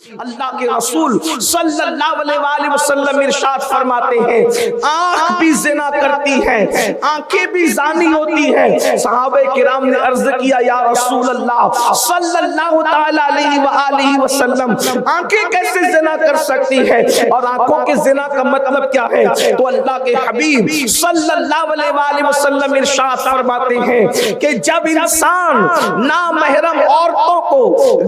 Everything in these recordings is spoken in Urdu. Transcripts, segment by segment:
اللہ کے رسول صلی اللہ علیہ وآلہ وسلم ارشاد فرماتے ہیں آنکھ بھی زنا کرتی ہے، آنکھیں بھی زانی ہوتی ہے۔ صحابہ کرام نے عرض کیا یا رسول اللہ صلی اللہ تعالی علیہ وآلہ وسلم آنکھیں کیسے زنا کر سکتی ہے اور آنکھوں کے زنا کا مطلب کیا ہے؟ تو اللہ کے حبیب صلی اللہ علیہ وآلہ وسلم ارشاد فرماتے ہیں کہ جب انسان نامحرم عورتوں کو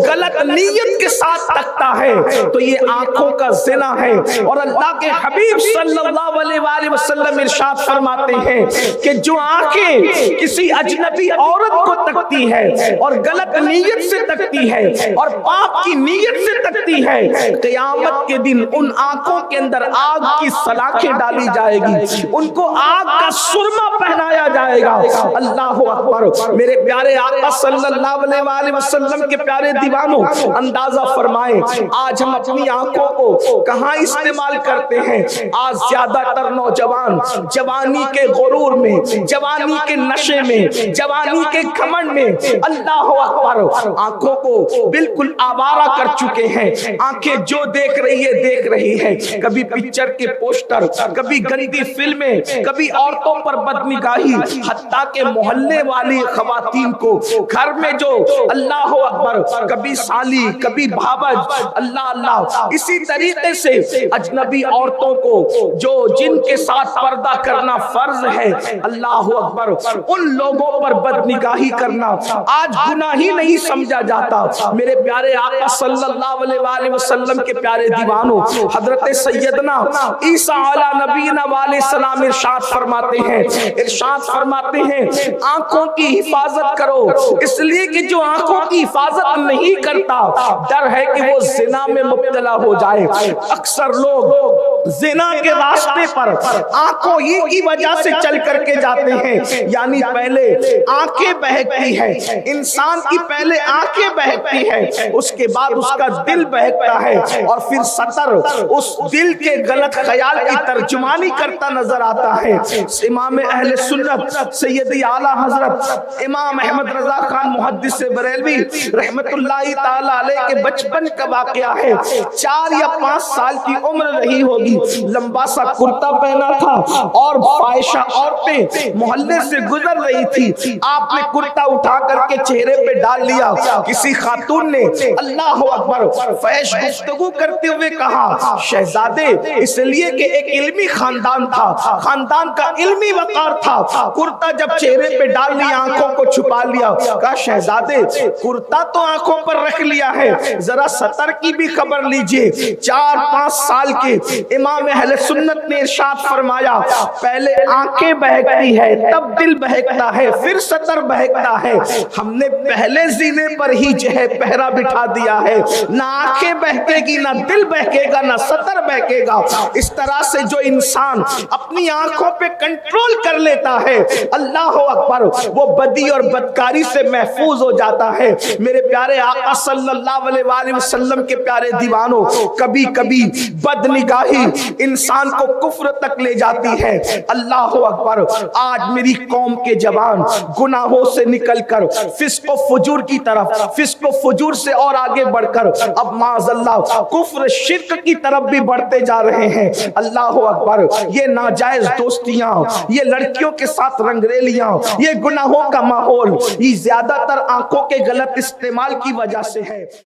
غلط نیت کے ساتھ تکتا ہے تو یہ آنکھوں کا زنا ہے۔ اور اللہ کے حبیب صلی اللہ علیہ وآلہ وسلم ارشاد فرماتے ہیں کہ جو آنکھیں کسی اجنبی عورت کو تکتی ہے اور غلط نیت سے تکتی ہے اور پاپ کی نیت سے تکتی ہے، قیامت کے دن ان آنکھوں کے اندر آگ کی سلاخیں ڈالی جائے گی، ان کو آگ کا سرما پہنایا جائے گا۔ اللہ اکبر۔ میرے پیارے آقا صلی اللہ علیہ وآلہ وسلم کے پیارے دیوانوں، اندازہ فرمائیں آج ہم اپنی آنکھوں کو کہاں استعمال کرتے ہیں؟ آج زیادہ تر نوجوان جوانی کے غرور میں، جوانی کے نشے میں، جوانی کے گھمنڈ میں اللہ اکبر آنکھوں کو بالکل آوارہ کر چکے ہیں۔ آنکھیں جو دیکھ رہی ہے، کبھی پکچر کے پوسٹر، کبھی گندی فلمیں، کبھی عورتوں پر بدنگاہی، حتیٰ کہ محلے والی خواتین کو گھر میں جو اللہ اکبر کبھی سالی کبھی بھابج، اللہ اللہ، اسی طریقے سے اجنبی عورتوں کو جو جن کے ساتھ پردہ کرنا فرض ہے، اللہ اکبر، ان لوگوں پر بدنگاہی کرنا آج گناہ ہی نہیں سمجھا جاتا۔ میرے پیارے آقا صلی اللہ علیہ وآلہ وسلم کے پیارے دیوانوں، حضرت سیدنا عیسیٰ علیہ نبینا علیہ السلام ارشاد فرماتے ہیں آنکھوں کی حفاظت کرو، اس لیے کہ جو آنکھوں کی حفاظت نہیں کرتا ڈر ہے کہ وہ زنا میں مبتلا ہو جائے۔ اکثر لوگ زنا کے راستے پر آنکھوں ہی کی وجہ سے چل کر کے جاتے ہیں، یعنی پہلے آنکھیں بہکتی ہے انسان کی، پہلے آنکھیں بہکتی ہے، اس کے بعد اس کا دل بہکتا ہے، اور پھر سطر اس دل کے غلط خیال کی ترجمانی کرتا نظر آتا ہے۔ امام اہل سنت سیدی اعلیٰ حضرت امام احمد رضا خان محدث بریلوی رحمت اللہ تعالی علیہ کے بچپن کا واقعہ ہے۔ 4 یا 5 سال کی عمر رہی ہوگی، لمبا سا کرتا پہنا تھا اور فاحشہ عورتیں محلے سے گزر رہی تھی، آپ نے کرتا اٹھا کر کے چہرے پہ ڈال لیا۔ کسی خاتون نے اللہ اکبر فحش گفتگو کرتے ہوئے کہا شہزادے، اس لیے کہ ایک علمی خاندان تھا، خاندان کا علمی وقار تھا، کرتا جب چہرے پہ ڈال لیا آنکھوں کو چھپا لیا، کہا شہزادے کرتا تو آنکھوں پر رکھ لیا ہے، ذرا سطر کی بھی خبر لیجئے۔ 4-5 سال کے امام اہل سنت نے ارشاد فرمایا پہلے آنکھیں بہکتی ہے، تب دل بہکتا ہے، پھر سطر بہکتا ہے۔ ہم نے پہلے زینے پر ہی جو ہے پہرا بٹھا دیا ہے، نہ آنکھیں بہکے گی، نہ دل بہکے گا، نہ سطر بہکے گا۔ اس طرح سے جو انسان اپنی آنکھوں پہ کنٹرول کر لیتا ہے، اللہ اکبر، وہ بدی اور بدکاری سے محفوظ ہو جاتا ہے۔ میرے پیارے آقا صلی اللہ علیہ وآلہ وسلم کے پیارے دیوانوں، کبھی کبھی بدنگاہی انسان کو کفر تک لے جاتی ہے۔ اللہ اکبر، آج میری قوم کے جوان گناہوں سے نکل کر فسق و فجور کی طرف، فسق و فجور سے اور آگے بڑھ کر اب معاذ اللہ کفر شرک کی طرف بھی بڑھتے جا رہے ہیں۔ اللہ اکبر، یہ ناجائز دوستیاں، یہ لڑکیوں کے ساتھ رنگریلیاں، یہ گناہوں کا ماحول، یہ زیادہ تر آنکھوں کے غلط استعمال کی وجہ سے ہے۔